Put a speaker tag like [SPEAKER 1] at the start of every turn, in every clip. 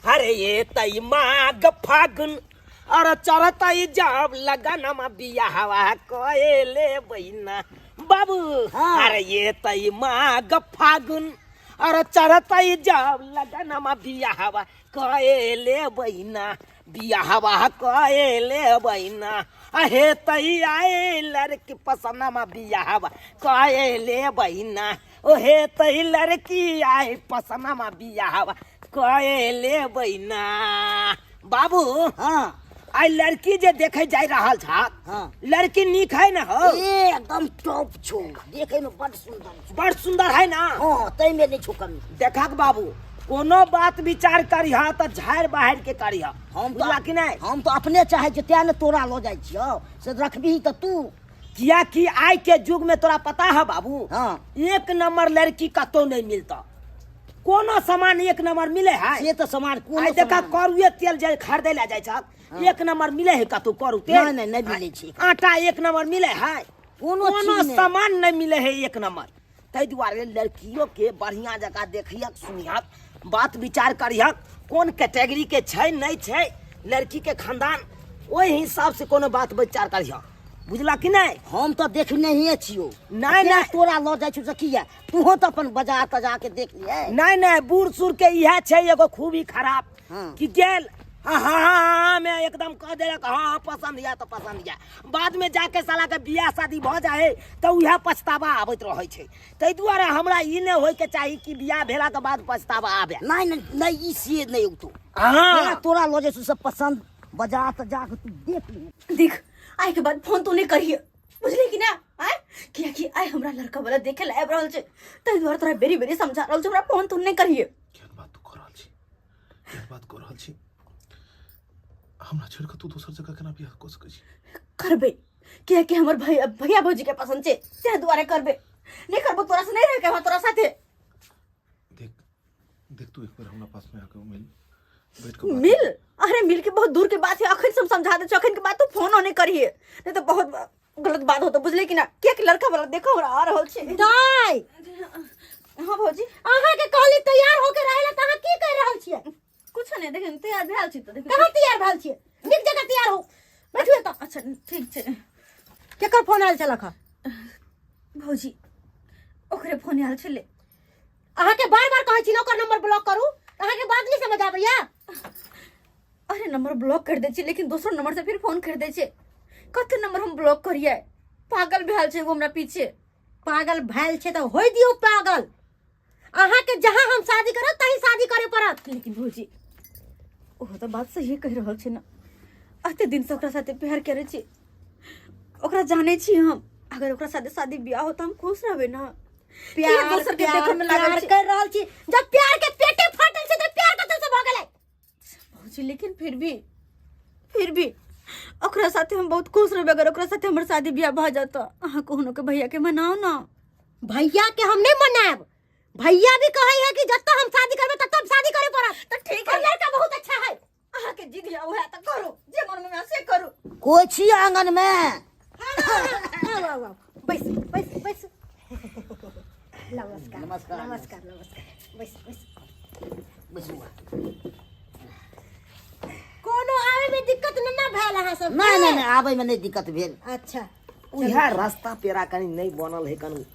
[SPEAKER 1] अरे ये तई माग फागुन और चरतई जब लगन में बियाहवा कोयले बहिना बाबू। अरे ये तई माग फागुन और चरतई जब लगन में बियाहवा कोयले बहिना बियाहवा कोयले बहिना। अहे तई आए लड़की पसंद में बियाहवा कोयले बहिना। ओहे तई लड़की आए पसंद में बियाहवा कोयले बहिना बाबू।
[SPEAKER 2] हाँ
[SPEAKER 1] आई लड़की जे देखे जा रहा था।
[SPEAKER 2] हाँ
[SPEAKER 1] लड़की नीक है ना हो
[SPEAKER 2] एकदम टॉप छो देखे में बड़ सुंदर
[SPEAKER 1] है ना।
[SPEAKER 2] हाँ तई में नहीं छो कमी।
[SPEAKER 1] देखा बाबू कोनो बात विचार करिहा तो झाड़ बाहर के करिहा।
[SPEAKER 2] हम
[SPEAKER 1] बुझला कि नहीं।
[SPEAKER 2] हम तो अपने चाहे जते ने तोरा लो जाय छियो से रखबी तो तू
[SPEAKER 1] किया कि आज के युग में तोरा पता है बाबू।
[SPEAKER 2] हाँ
[SPEAKER 1] एक नंबर लड़की कतो नहीं मिलता। कोनो सामान एक नंबर मिले है
[SPEAKER 2] ये तो सामान
[SPEAKER 1] आई देखा करुए तेल जे खरीदे ला जाय छ एक नंबर मिले है कतो करू तेल
[SPEAKER 2] नहीं नहीं मिले छी।
[SPEAKER 1] आटा एक नंबर मिले है
[SPEAKER 2] कोनो
[SPEAKER 1] सामान नहीं मिले है एक नंबर। तै दुआरे लड़कियों के बढ़िया जगह देखिया सुनिया बात विचार करिया कौन कैटेगरी के छै नहीं छै लड़की के खानदान ओही हिसाब से कोनो बात विचार करिया। बुझला कि नहीं।
[SPEAKER 2] हम तो देखने ही छियो
[SPEAKER 1] नहीं नहीं
[SPEAKER 2] तोरा लो जाय छ किया तू तो अपन बाजार तजा के देख लिए।
[SPEAKER 1] नहीं नहीं बूढ़ सूर के यह छै एगो खूबी खराब।
[SPEAKER 2] हाँ।
[SPEAKER 1] कि गेल हाँ मैं एकदम कह देलक हाँ पसंद या तो पसंद या बाद में जाके साला के बियाह शादी भ जाए तो उहे पछतावा आबत रहे छै। तै दुआरे हमरा ई नै होय के चाही कि बियाह भेला के बाद पछतावा आबे।
[SPEAKER 2] नहीं नहीं नहीं ई से नहीं तो
[SPEAKER 1] हां
[SPEAKER 2] तोरा लो जाय सब पसंद बाजार तजा के तू देख ले।
[SPEAKER 3] देख आए के बाद फोन तो नहीं करिए बुझले कि ना। आए किया कि आए हमरा लड़का वाला देखे लायब रहल छै तै दुआरे तोरा बेरी बेरी समझा रहल छै हमरा फोन तो नहीं करिए।
[SPEAKER 4] केहन बात तू कर रहल छी केहन बात कर रहल छी हमरा छोड़ के तू दोसर जगह केना बियाह क सकै छी।
[SPEAKER 3] करबे किया कि हमर भैया भौजी के पसंद छै ते दुआरे करबे नहीं करबो तोरा से नहीं रह के तोरा साथे।
[SPEAKER 4] देख देख तू एक बार हमरा पास में आके मिल बैठ के
[SPEAKER 3] मिल अरे मिल के बहुत दूर के बात है अखन सब समझा दे अखन के बात तू फोन नहीं करिए नहीं तो बहुत गलत बात होता बुझले कि ना। किया कि लड़का वाला देखो हमरा आ रहल छै।
[SPEAKER 2] दाई
[SPEAKER 3] हां भौजी
[SPEAKER 2] आहा के कहली तैयार होके रहेला त अहाँ की कर रहल छियै।
[SPEAKER 3] कुछ नहीं देखे तैयार भेल छी तो देख
[SPEAKER 2] कहां तैयार भेल छियै नीक जगह तैयार हो बैठिए त।
[SPEAKER 3] अच्छा ठीक छै
[SPEAKER 2] केकर फोन आयल छलक
[SPEAKER 3] भौजी ओकरे फोन आयल छले।
[SPEAKER 2] अहाँ के बार-बार कहै छी ओकर नंबर ब्लॉक करू अहाँ के बात नहीं समझ आबैया।
[SPEAKER 3] अरे नंबर ब्लॉक कर दे छी लेकिन दूसरा नंबर से फिर फोन कर दे छी कते नंबर हम ब्लॉक करिए पागल भेल छै वो हमरा पीछे।
[SPEAKER 2] पागल भेल छै त होय दियौ पागल। अहाँ के जहां हम शादी करब तही शादी करे पड़त।
[SPEAKER 3] लेकिन भौजी ओ तो बात सही कह रहल छै ना अते दिन से ओकरा साथे प्यार करे छी ओकरा जाने छी हम अगर ओकरा साथे शादी ब्याह हो त हम खुश रहबे ना।
[SPEAKER 2] प्यार
[SPEAKER 3] दोसर के देखे में लागल छै
[SPEAKER 2] कर रहल छी जब प्यार के पेटे फाटल छै त प्यार कतौ से भ गेलै
[SPEAKER 3] भौजी। लेकिन फिर भी ओकरा साथे हम बहुत खुश रहबे अगर ओकरा साथे हमर शादी ब्याह भ जात अहाँ कोनो के भैया के मनाओ ना।
[SPEAKER 2] भैया के हम नहीं मनाएब भैया भी कहे है कि जब तक हम शादी करबे तब तक शादी करे पड़त।
[SPEAKER 3] तो ठीक है
[SPEAKER 2] लड़का बहुत अच्छा है
[SPEAKER 3] अहाँ के जिद है ओहे त करू जे मन में से करू।
[SPEAKER 2] कोई छी आंगन में आओ बैस बैस बैस नमस्कार नमस्कार नमस्कार नमस्कार बैस बैस बैसू कोनो आवे में दिक्कत न भेल अहाँ सब नहीं नहीं नहीं आवे में नहीं दिक्कत भेल। अच्छा
[SPEAKER 1] उहे रास्ता पेरा कनी नहीं बनल है कनी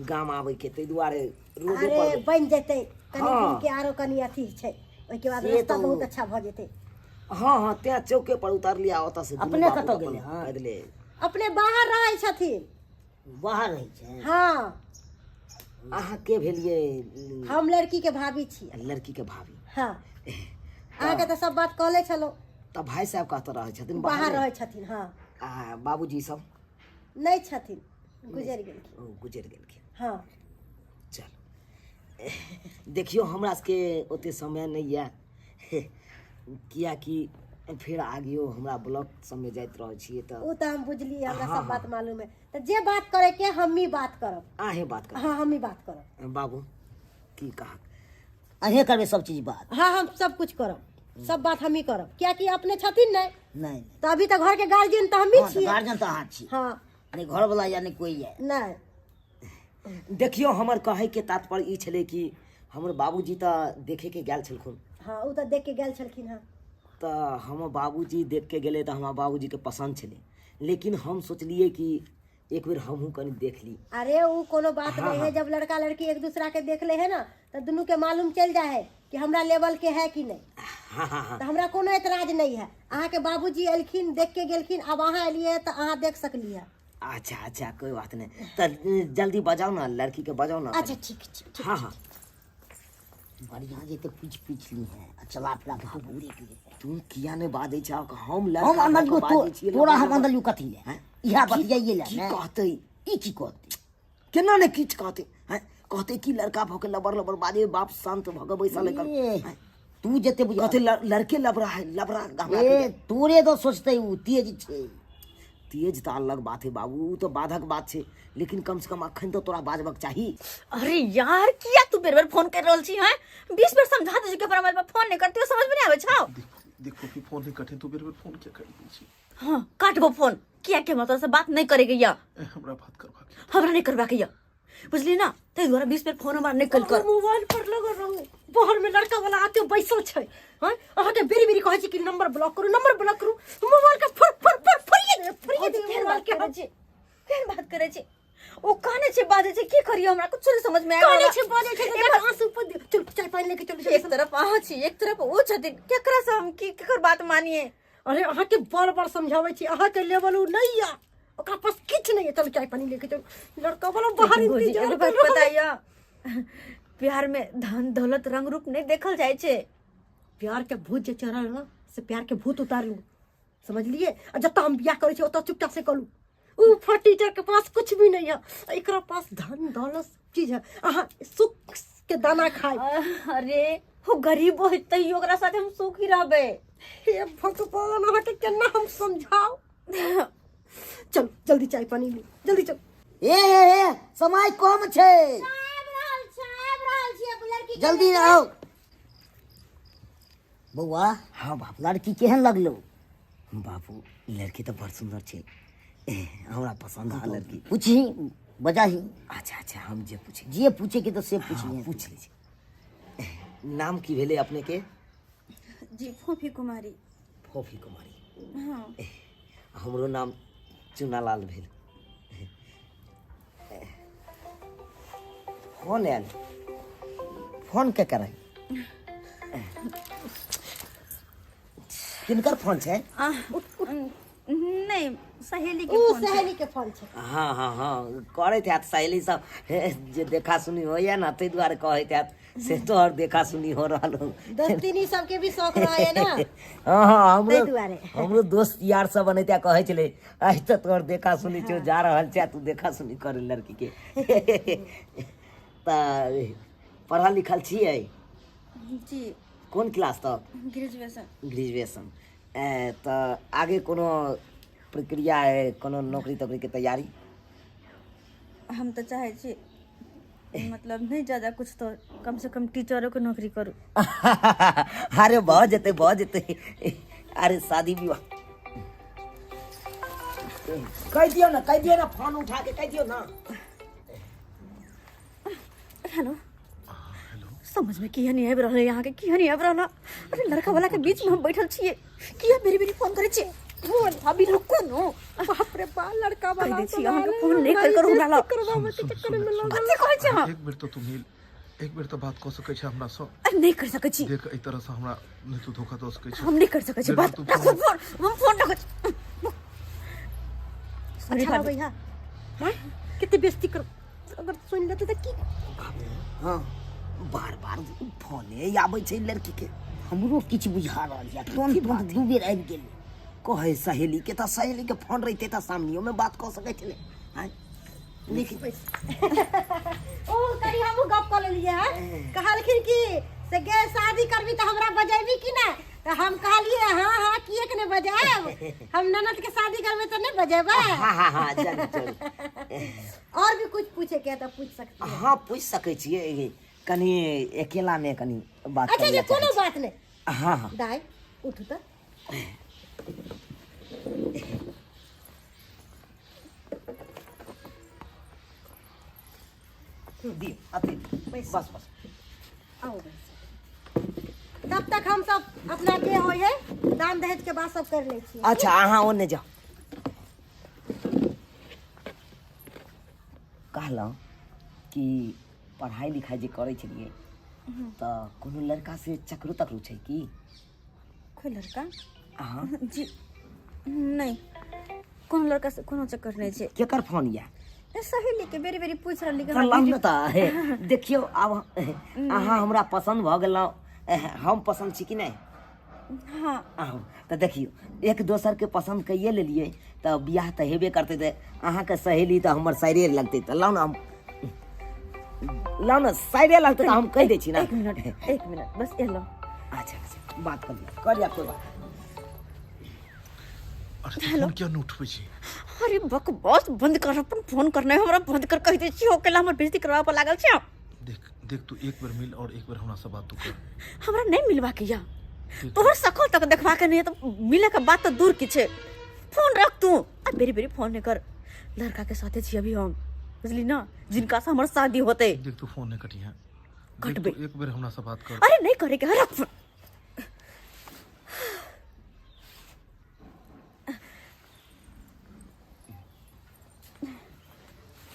[SPEAKER 1] गाम आवे के तै दुआरे रोड
[SPEAKER 2] अरे
[SPEAKER 1] पर
[SPEAKER 2] बन जेतै कनी
[SPEAKER 1] हाँ।
[SPEAKER 2] दिन के आरो कनी अथी छै ओइ के बाद
[SPEAKER 1] से
[SPEAKER 2] रास्ता
[SPEAKER 1] तो-
[SPEAKER 2] बहुत अच्छा भ जेतै।
[SPEAKER 1] हाँ हाँ त्या चौके पर उतार लिया ओता से दुनू
[SPEAKER 2] अपने
[SPEAKER 1] बाबू
[SPEAKER 2] कतौ
[SPEAKER 1] अपन
[SPEAKER 2] गेलै, हाँ।
[SPEAKER 1] कह देले
[SPEAKER 2] अपने बाहर रहै छथिन।
[SPEAKER 1] बाहर रही छै।
[SPEAKER 2] हाँ
[SPEAKER 1] अहाँ के भेलिए
[SPEAKER 2] हम लड़की के भाभी छियै।
[SPEAKER 1] लड़की के भाभी।
[SPEAKER 2] हाँ अहाँ के त सब बात कहले छलो
[SPEAKER 1] त भाई साहब कतऽ रहै छथिन
[SPEAKER 2] बाहर रहै छथिन। हाँ
[SPEAKER 1] आ बाबूजी सब
[SPEAKER 2] नहीं छथिन गुजर गेलखिन।
[SPEAKER 1] ओ गुजर गेलखिन।
[SPEAKER 2] हाँ
[SPEAKER 1] चल देखियो हमरा के ओते समय नहीं है किया कि फिर आगियो हमरा ब्लॉक सब में जाइत रहै छियै त
[SPEAKER 2] वो तो हम बुझली हमरा
[SPEAKER 1] हाँ,
[SPEAKER 2] सब बात मालूम है तो जे बात करे के हम ही बात करब।
[SPEAKER 1] आहे बात कर।
[SPEAKER 2] हाँ हम ही बात करब
[SPEAKER 1] बाबू की कहा
[SPEAKER 2] अहे करबे सब चीज बात। हाँ हम सब कुछ करब सब बात हम ही करब क्या कि अपने छथिन नहीं तो अभी तो घर के गार्जियन तो हम ही छियै।
[SPEAKER 5] गार्जियन तो अहाँ छी
[SPEAKER 2] हाँ
[SPEAKER 5] नहीं घर वाला या नहीं कोई है
[SPEAKER 2] नहीं
[SPEAKER 1] देखियो हमर कहे के तात्पर्य ई छले कि हमर बाबूजी त देखे के गेल छलखुन
[SPEAKER 2] हाँ उ तो देख के गेल छलखिन हाँ।
[SPEAKER 1] तो हम बाबूजी देख के गेले तो हमारा बाबूजी के पसंद छले, लेकिन हम सोचलिए कि एक बेर हमहू कनी देख ली।
[SPEAKER 2] अरे वो कोनो बात नहीं है, जब लड़का लड़की एक दूसरा के देख ले है ना तो दोनों के मालूम चल जाए है कि हमरा लेवल के है कि नहीं। तो हमरा कोनो एतराज नहीं है। अहाँ के बाबूजी एलखिन देख के गेलखिन, अब अहाँ एलिए तो अहाँ देख सकलिए।
[SPEAKER 1] अच्छा अच्छा कोई बात नहीं, तो जल्दी बजाओ ना, लड़की के बजाओ ना।
[SPEAKER 2] अच्छा ठीक।
[SPEAKER 1] हाँ हाँ
[SPEAKER 5] बढ़िया जे तो पूछ ली है, चला फिरा के तो पूरी के लिए
[SPEAKER 1] तुम किया ने बाजे छा हम
[SPEAKER 5] हम
[SPEAKER 1] लड़का
[SPEAKER 5] अंदर
[SPEAKER 1] के
[SPEAKER 5] को
[SPEAKER 1] बाजे छिए
[SPEAKER 5] तोरा हम अंदर यू कथी ले हैं इहा बतियाइए ले
[SPEAKER 1] की
[SPEAKER 5] ने
[SPEAKER 1] कहते
[SPEAKER 5] ई की कहती
[SPEAKER 1] केना ने किछ कहते हैं, कहते कि लड़का भके लबर लबर बाजे, बाप शांत भगे बैसल कर
[SPEAKER 5] ए, तू जते बुझा
[SPEAKER 1] कहते लड़के लबरा है, लबरा हमरा
[SPEAKER 5] ए तोरे तो सोचते उ तेज छे।
[SPEAKER 1] तेज तो अलग बात है बाबू, उ तो बाधक बात छे, लेकिन कम से कम अखन तो तोरा बाजबक चाहिए।
[SPEAKER 3] अरे यार किया तू बेर बेर फोन कर रहल छी हैं? 20 बेर समझा दे के पर मोबाइल पर फोन नहीं करती हो, समझ में नहीं आवे छाओ।
[SPEAKER 4] देखो कि फोन नहीं कटे तो बेर बेर फोन क्या कर दी छी।
[SPEAKER 3] हां काटबो फोन, किया के मतलब से बात नहीं करेगी या
[SPEAKER 4] हमरा बात करबा के
[SPEAKER 3] हमरा नहीं करबा के या, बुझली ना? ते द्वारा 20 बेर फोन हमरा नहीं कर।
[SPEAKER 2] मोबाइल पर लगा रहूं, बाहर में लड़का वाला आके बैसल छै। हां अहाँ के बेरी बेरी कहै छी कि नंबर ब्लॉक करू, मोबाइल का फर फरिए
[SPEAKER 3] केहन बात करे छी, केहन बात करे छी? ओ काने छे बाजे छे, की करियो हमरा कुछ नहीं समझ में आया।
[SPEAKER 2] काने छे बाजे छे तो आंसू पर चल चाय पानी लेके चल।
[SPEAKER 3] एक तरफ आहा छी, एक तरफ ओ छथिन, केकरा से हम की केकर बात मानिए?
[SPEAKER 2] अरे अहाँ के बार समझावे छी, अहाँ के लेवल उ नहीं या, ओकरा पास किछ नहीं है। चल चाय पानी लेके चल, लड़का वाला बाहर इंतजार
[SPEAKER 3] बात बताइया। प्यार में धन दौलत रंग रूप नहीं देखल जाए छे।
[SPEAKER 2] प्यार के भूत जे चढ़ल ना से प्यार के भूत उतार लू, समझ लिए? जब हम बियाह करे छी ओत चुपचाप से करू। उ फटीचर के पास कुछ भी नहीं है, एकरा पास धन दौलत सब चीज है। अहाँ सुख के दाना खाए।
[SPEAKER 3] अरे वो गरीब हो तई ओकरा साथे हम सुखी रहबे।
[SPEAKER 2] हे भगवान अहाँ के केना हम समझाओ। चल जल्दी चाय पानी ले, जल्दी चल।
[SPEAKER 5] ए समय कम छे, जल्दी आओ। बउआ
[SPEAKER 1] हाँ बाबू।
[SPEAKER 5] लड़की केहन लगलो?
[SPEAKER 1] बाबू लड़की तो बड़ सुंदर छे, हमरा पसंद है लड़की।
[SPEAKER 5] पूछी बजाही
[SPEAKER 1] अच्छा अच्छा हम जे पूछे
[SPEAKER 5] जे पूछे के तो से
[SPEAKER 1] हाँ,
[SPEAKER 5] पूछिए।
[SPEAKER 1] पूछ लीजिए। नाम की भेले अपने के?
[SPEAKER 3] जी फोफी कुमारी।
[SPEAKER 1] फोफी कुमारी।
[SPEAKER 3] हाँ
[SPEAKER 1] हमरो नाम चुनालाल भेल। फोन आयल, फोन के करे किनकर फोन छे?
[SPEAKER 3] नहीं सहेली के
[SPEAKER 2] उ
[SPEAKER 3] फोन छे।
[SPEAKER 2] सहेली के फोन छै।
[SPEAKER 1] हाँ हाँ हाँ करे थे सहेली सब जे देखा सुनी हो या ना, ताहि दुआरे कहे थे से तोहर देखा सुनी हो रहा हो।
[SPEAKER 2] दोस्तिनी सबके भी शौक रहे है ना।
[SPEAKER 1] हाँ हाँ
[SPEAKER 2] ताहि दुआरे।
[SPEAKER 1] हमरो दोस्त यार सब बने त्या कहे चले आज तो तोहर देखा सुनी छो जा रहल छै, तू देखा सुनी करे लड़की के। त पढ़ल लिखल छियै?
[SPEAKER 3] जी
[SPEAKER 1] कोन क्लास तक?
[SPEAKER 3] ग्रेजुएशन।
[SPEAKER 1] ग्रेजुएशन। तो आगे कोनो प्रक्रिया है, कोनो नौकरी तोकरी के तैयारी?
[SPEAKER 3] हम तो चाहे छी मतलब नहीं ज्यादा कुछ तो कम से कम टीचरों की नौकरी करूं।
[SPEAKER 1] अरे बहुत जेते। अरे शादी विवाह कह दियो ना, फोन उठा के कह दियो ना।
[SPEAKER 3] हेलो समझ में किया नहीं आबि रहल यहाँ के, किया नहीं आबि रहल। अरे लड़का वाला के बीच में हम बैठल छिए, किया बेरी बेरी फोन करे छिए? फोन अभी रुको नो।
[SPEAKER 2] बाप रे बा, लड़का वाला
[SPEAKER 3] कह दै छी अहाँ के फोन नहीं कर हमरा ला।
[SPEAKER 2] करबाबे के चक्कर में लग।
[SPEAKER 3] कथि कहै छी अहाँ?
[SPEAKER 4] एक बेर तो तू मिल, एक बेर तो बात कऽ सकै छै हमरा सँ।
[SPEAKER 3] अरे नहीं कर सकै छी,
[SPEAKER 4] देख एहि तरह से हमरा नहीं तू धोखा दऽ सकै छै।
[SPEAKER 3] हम नहीं कर सकै छी बात। रखो फोन, हम फोन रखो छी। सॉरी
[SPEAKER 2] अच्छा
[SPEAKER 3] भाभी।
[SPEAKER 2] भैया हां कितने बेइज्जती कर, अगर सुन लेते तो की।
[SPEAKER 1] हाँ बार बार फोने आबै छै लड़की के।
[SPEAKER 5] हमरो किछ बुझा रहल या, तुरंत दू बेर आबि गेल।
[SPEAKER 1] कहे सहेली के, तो सहेली के फोन रहते तो सामने में बात कर सके छले। हैं लेकिन
[SPEAKER 2] ओ करी हम गप कर लेलिए है, कहलखिन कि से गे शादी करबी तो हमरा बजेबी कि ना? तो हम कहलिए हां किए के नहीं बजाएब, हम ननद के शादी करबे तो नहीं बजेबे।
[SPEAKER 1] हाँ चल।
[SPEAKER 2] और भी कुछ पूछे के है तो पूछ सकते हैं।
[SPEAKER 1] हाँ पूछ सके छिए, कनी अकेला में कनी बात
[SPEAKER 2] अच्छा
[SPEAKER 1] करना
[SPEAKER 2] जी कोनो
[SPEAKER 1] चाहै
[SPEAKER 2] बात नहीं।
[SPEAKER 1] छी। हाँ
[SPEAKER 2] दाई उठ तो।
[SPEAKER 1] दियो अति बस
[SPEAKER 2] आओ बस। तब तक हम सब अपना के हो है दान दहेज के बाद सब कर ले छी।
[SPEAKER 1] अच्छा अहाँ ओने जाओ। कहलहुँ कि पढ़ाई लिखाई जे करै छलिए तऽ कोनो लड़का से चक्रू तकरू छै की?
[SPEAKER 3] कोई लड़का?
[SPEAKER 1] अहाँ
[SPEAKER 3] जी नहीं, कोनो लड़का से कोनो चक्कर नहीं छे।
[SPEAKER 1] केकर फोन या?
[SPEAKER 3] सहेली के बेरी बेरी पूछ रहली कि
[SPEAKER 1] करलहुँ न तऽ देखियौ आब अहाँ हमरा पसन्द भऽ गेलहुँ, हम पसन्द छी कि नहीं?
[SPEAKER 3] हाँ
[SPEAKER 1] अहाँ तऽ देखियौ एक दोसर के पसन्द कइए लेलिए तऽ बियाह तऽ हेबे करतै। तऽ अहाँके सहेली तऽ हमर साइरे लगतै, तऽ लाउ न साइरे लगतै तऽ हम कहि दै छी ना।
[SPEAKER 3] एक मिनट बस ये लो।
[SPEAKER 1] अच्छा अच्छा बात कर कोई बात।
[SPEAKER 4] अरे फोन क्या न उठबै छी?
[SPEAKER 3] अरे बकवास बंद कर, अपन फोन करना है हमरा बंद कर कहि दै छी। होकेला हमर बेइज्जती करवा पर लागल छै।
[SPEAKER 4] देख तू एक बार मिल और एक बार हमरा से बात तू कर।
[SPEAKER 3] हमरा नहीं मिलवा के या तोहर सकल तक देखवा के नहीं तो मिले के बात तो दूर की छे। फोन रख तू आ बेरी बेरी फोन नहीं कर। लड़का के साथे छी अभी हम, बुझली ना, जिनका से हमर शादी होते।
[SPEAKER 4] देख तू फोन नहीं कटी है,
[SPEAKER 3] कटबे
[SPEAKER 4] एक बार हमरा से बात कर।
[SPEAKER 3] अरे नहीं करे के रख फोन।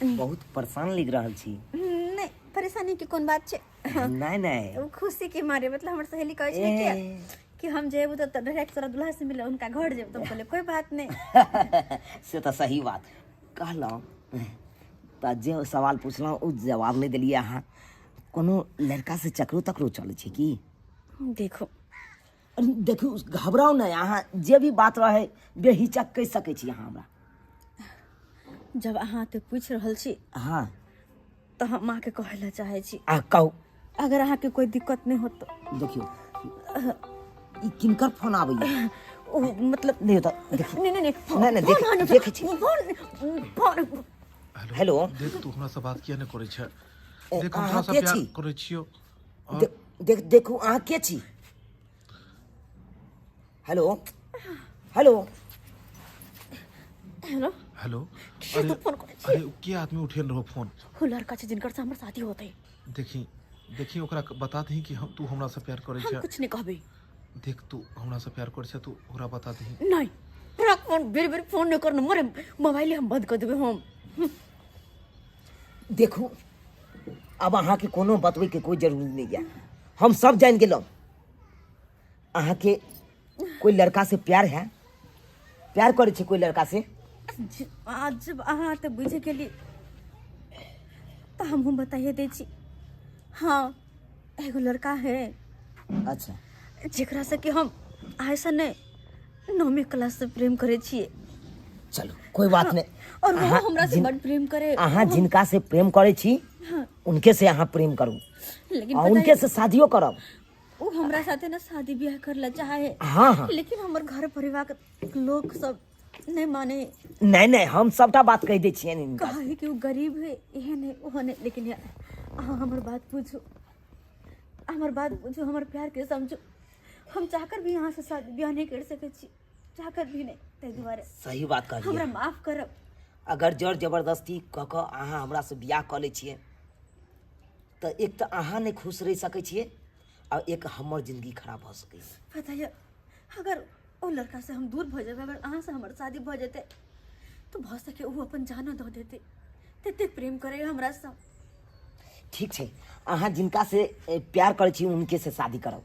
[SPEAKER 1] बहुत परेशान लग रहल छी।
[SPEAKER 3] नहीं परेशानी की कौन बात छे?
[SPEAKER 1] नहीं नहीं
[SPEAKER 3] खुशी के मारे, मतलब हमर सहेली कहै छै कि हम जेबू तो डायरेक्ट तोरा दूल्हा से मिले उनका घर जेब। तुम बोले कोई बात नहीं।
[SPEAKER 1] से तो सही बात कहलहुँ। तऽ जे सवाल पूछलहुँ ओ जवाब नहीं दिलिए। अहाँ कोनो लड़का से चक्रू तकरू चलै छै की?
[SPEAKER 3] देखो
[SPEAKER 1] देखू घबराओ नहीं, अहाँ जे भी बात रहे बेहिचक कहि सकै छी अहाँ हमरा।
[SPEAKER 3] जब अहाँ ते पूछ रहल छी
[SPEAKER 1] हाँ
[SPEAKER 3] तो हम अहाँ के कहै ला चाहे छी।
[SPEAKER 1] कहू।
[SPEAKER 3] अगर अहाँ के कोई दिक्कत नहीं हो तो
[SPEAKER 1] देखियो ई किनकर फोन आबैया?
[SPEAKER 3] ओ मतलब
[SPEAKER 1] नहीं होता देखियो।
[SPEAKER 3] नहीं
[SPEAKER 1] नहीं देखे छी।
[SPEAKER 3] फोन
[SPEAKER 1] हेलो
[SPEAKER 4] देख तू हमरा से बात किया नहीं करे छै? देख हम
[SPEAKER 1] अहाँ
[SPEAKER 4] तोरा से
[SPEAKER 1] के
[SPEAKER 4] प्यार
[SPEAKER 1] छी?
[SPEAKER 4] करे छियो।
[SPEAKER 1] देखू अहाँ के छी? हेलो हेलो
[SPEAKER 3] हेलो
[SPEAKER 4] हेलो
[SPEAKER 3] के तो फोन करे छी?
[SPEAKER 4] अरे के आदमी उठेन रहो फोन?
[SPEAKER 3] वो लड़का छै जिनकर से हमर शादी होते।
[SPEAKER 4] देखी ओकरा बता दही कि तू हमरा से प्यार करे
[SPEAKER 3] हम
[SPEAKER 4] छै।
[SPEAKER 3] कुछ नहीं कहबे।
[SPEAKER 4] देख तू हमरा से प्यार करे छै, तू ओकरा बता दही।
[SPEAKER 3] नहीं रख फोन, बेरी बेरी फोन नहीं करना, मोरे मोबाइल हम बंद कर देबे हम।
[SPEAKER 1] देखू अब अहाँ के कोनो बतबै के कोई जरूरी नहीं है, हम सब जान गेलहुँ। अहाँ के कोई लड़का से प्यार है? प्यार करे छै कोई लड़का से?
[SPEAKER 3] आज जब अहाँ तो बुझे के लिए तो हम बताइए दे छी। हाँ एगो लड़का है
[SPEAKER 1] अच्छा
[SPEAKER 3] जेकरा से कि हम ऐसा ने 9वीं क्लास से प्रेम करे छिए।
[SPEAKER 1] चलो कोई बात नहीं।
[SPEAKER 3] और वो हमरा से बड़ प्रेम करे।
[SPEAKER 1] अहाँ जिनका से प्रेम करे छी उनके से अहाँ प्रेम करू
[SPEAKER 3] लेकिन
[SPEAKER 1] और उनके से शादियों करब।
[SPEAKER 3] वो हमरा साथे ना शादी ब्याह करला चाहे।
[SPEAKER 1] हाँ
[SPEAKER 3] लेकिन हमर घर परिवार के लोग सब नहीं माने।
[SPEAKER 1] नहीं हम सबटा बात कह दै छियै इनका।
[SPEAKER 3] कहे कि वो गरीब है यह नहीं वो नहीं। लेकिन यार अहाँ हमर बात पूछो, हमर प्यार के समझो। हम चाहकर भी यहाँ से शादी ब्याह नहीं कर सके छी, चाहकर भी नहीं। ताहि दुआरे
[SPEAKER 1] सही बात कहलियै।
[SPEAKER 3] हमरा माफ करब।
[SPEAKER 1] अगर जर जबरदस्ती कऽ कऽ अहाँ हमरा से बियाह कऽ लै छियै तऽ एक तऽ अहाँ नहीं खुश रहि सकै छियै और एक हमर जिंदगी खराब भऽ सकैए।
[SPEAKER 3] पता है अगर ओ लड़का से हम दूर भऽ जेबै, अगर अहाँ से हमर शादी भऽ जेतै तो भऽ सके वो अपन जानो दऽ देतै। तते प्रेम करे हमरा सब।
[SPEAKER 1] ठीक छै अहाँ जिनका से प्यार करै छी उनके से शादी करब,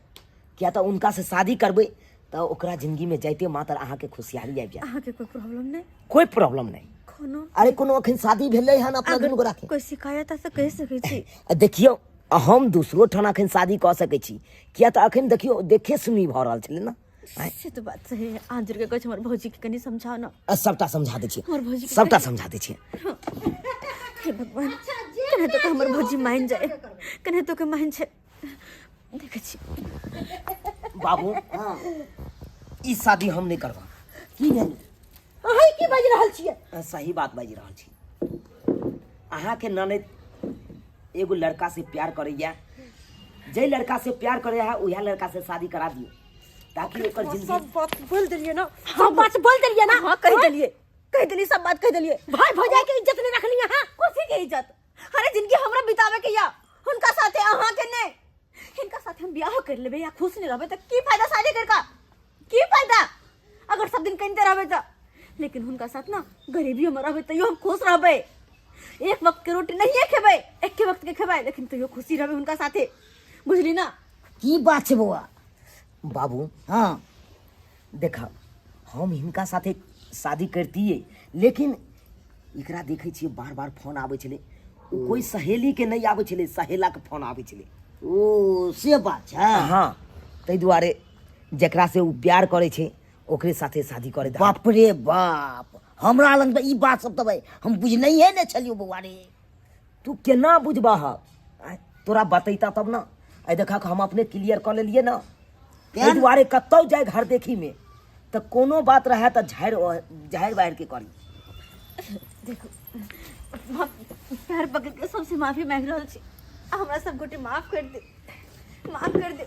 [SPEAKER 1] किया तऽ उनका से शादी करबै तऽ ओकरा जिंदगी में जाइते मात्र अहाँ के खुशहाली आबि जायत।
[SPEAKER 3] अहाँ के कोई प्रॉब्लम नहीं?
[SPEAKER 1] कोई प्रॉब्लम नहीं।
[SPEAKER 3] कोनो
[SPEAKER 1] अरे कोनो अखन शादी भेलै हन अपना दुनू गोरा के।
[SPEAKER 3] कोई शिकायत से कह सकै छी?
[SPEAKER 1] देखियो हम दूसरो ठाम अखन शादी कऽ सकै छी, किया तऽ अखन देखियो देखे सुनी भऽ रहल छलै ना।
[SPEAKER 3] से तो बात सही है। आज के कुछ हमर भौजी के कनी समझाओ ना।
[SPEAKER 1] सबटा समझा दै छियै,
[SPEAKER 3] हमर भौजी के
[SPEAKER 1] सबटा समझा दै छियै।
[SPEAKER 3] हे भगवान कने तो हमर भौजी मान जाए, कने तो के मान छै। देखे छी
[SPEAKER 1] बाबू ई शादी हम नहीं करबा।
[SPEAKER 2] की भेल? अहाँ की बाजि रहल छियै?
[SPEAKER 1] सही बात बाजि रहल छी। अहाँ के ननद एगो लड़का से प्यार करैया, जे लड़का से प्यार करे है उहे लड़का से शादी करा दियो ताकि ओकर जिंदगी।
[SPEAKER 2] सब बात बोल देलिए ना, सब बात बोल देलिए ना।
[SPEAKER 3] हाँ कह देलिए सब बात कह देलिए।
[SPEAKER 2] भाई भौजाई के इज्जत नहीं रखनी है।
[SPEAKER 3] कोसी के इज्जत? अरे जिनकी हमरा बितावे के या उनका साथे अहाँ के ने इनका साथ हम ब्याह कर लेबे या खुश नहीं रहबे तो की फायदा शादी कर का? की फायदा अगर सब दिन कहिते रहबे तो? लेकिन उनका साथ ना गरीबी में रहबे तो हम खुश रहबे। एक वक्त के रोटी नहीं खेबे, एक के वक्त के खेबे, लेकिन तो खुशी रहबे उनका साथे, बुझली ना?
[SPEAKER 5] की बात छे बउआ?
[SPEAKER 1] बाबू
[SPEAKER 5] हाँ
[SPEAKER 1] देखा, हम हिनका साथे शादी करतिए, लेकिन एकरा देखे छिए बार बार फोन आवे छले। कोई सहेली के नहीं आवे छले, सहेला के फोन आवे छले।
[SPEAKER 5] ओ से बात है।
[SPEAKER 1] हाँ, तै दुआरे जकरा से उ प्यार करे छे ओकरे साथे शादी करे दा।
[SPEAKER 5] बाप रे बाप, हमरा लग तो ई बात सब तब हम बुझनैहे ने छलियो बउआ रे।
[SPEAKER 1] तू केना बुझबा ह? तोरा बतैता तब ना। आई देखा हम अपने क्लियर कर लेलिए ना। तै दुआरे कतौ जाए घर देखी में तो कोनो बात रहे तो झाड़ बाहर के करी।
[SPEAKER 3] देखो हम पैर पकड़ के सबसे माफी मांग रहल छी, हमरा सब गोटे माफ कर दे, माफ कर दे।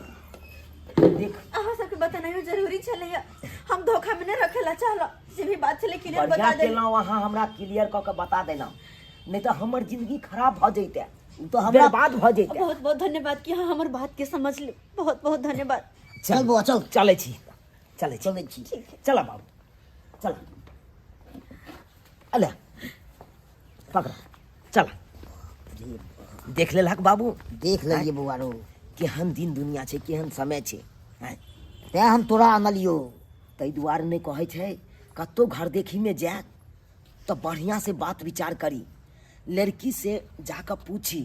[SPEAKER 1] देख
[SPEAKER 3] अहाँ सबके बताना जरूरी छले, हम धोखा में नहीं रखेला चाहला, जे भी बात छले क्लियर
[SPEAKER 1] बढ़िया
[SPEAKER 3] बता दे।
[SPEAKER 1] केलौ, वहाँ हमरा क्लियर क के बता देना, नहीं तो हमर जिंदगी खराब भ जैते,
[SPEAKER 5] तो हमरा
[SPEAKER 1] बर्बाद भ जैते।
[SPEAKER 3] बहुत बहुत धन्यवाद कि हाँ हमर बात के समझ ले, बहुत बहुत धन्यवाद।
[SPEAKER 5] चल बउआ चल।
[SPEAKER 1] चले छी, चले छी,
[SPEAKER 5] चले छी।
[SPEAKER 1] चला बाबू, चला। अले पकड़ा, चला। देख लेलक बाबू,
[SPEAKER 5] देख लेलिए बउआ रो,
[SPEAKER 1] केहन दिन दुनिया छै, केहन समय छै।
[SPEAKER 5] ते हम तोरा आनलियो।
[SPEAKER 1] तै दुआरे नहीं कहे छै कतो घर देखी में जाए तो बढ़िया से बात विचार करी, लड़की से जाकर पूछी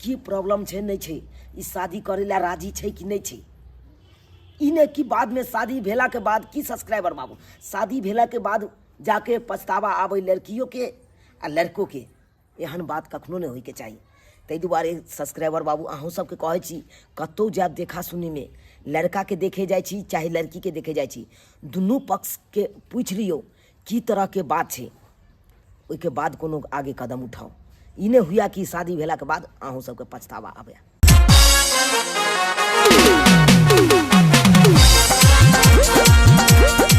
[SPEAKER 1] की प्रॉब्लम छै नहीं छै, ई शादी करे ला राजी छै कि नहीं छै। ई नहीं कि बाद में शादी भेला के बाद की सब्सक्राइबर बाबू, शादी भेला के बाद जाके पछतावा आवे लड़कियों के आ लड़कों के। एहन बात कखनो नहीं होय के चाहिए। तै दुआरे सब्सक्राइबर बाबू अहूँ सबके कहै छी, कतौ जाब देखा सुनी में लड़का के देखे जाइ छी चाहे लड़की के देखे जाइ छी, दुनू पक्ष के पूछ लियो की तरह के बात छै, ओई के बाद कोनो आगे कदम उठाओ। ई नहीं हुआ कि शादी भेला के बाद अहूँ सबके पछतावा आवे।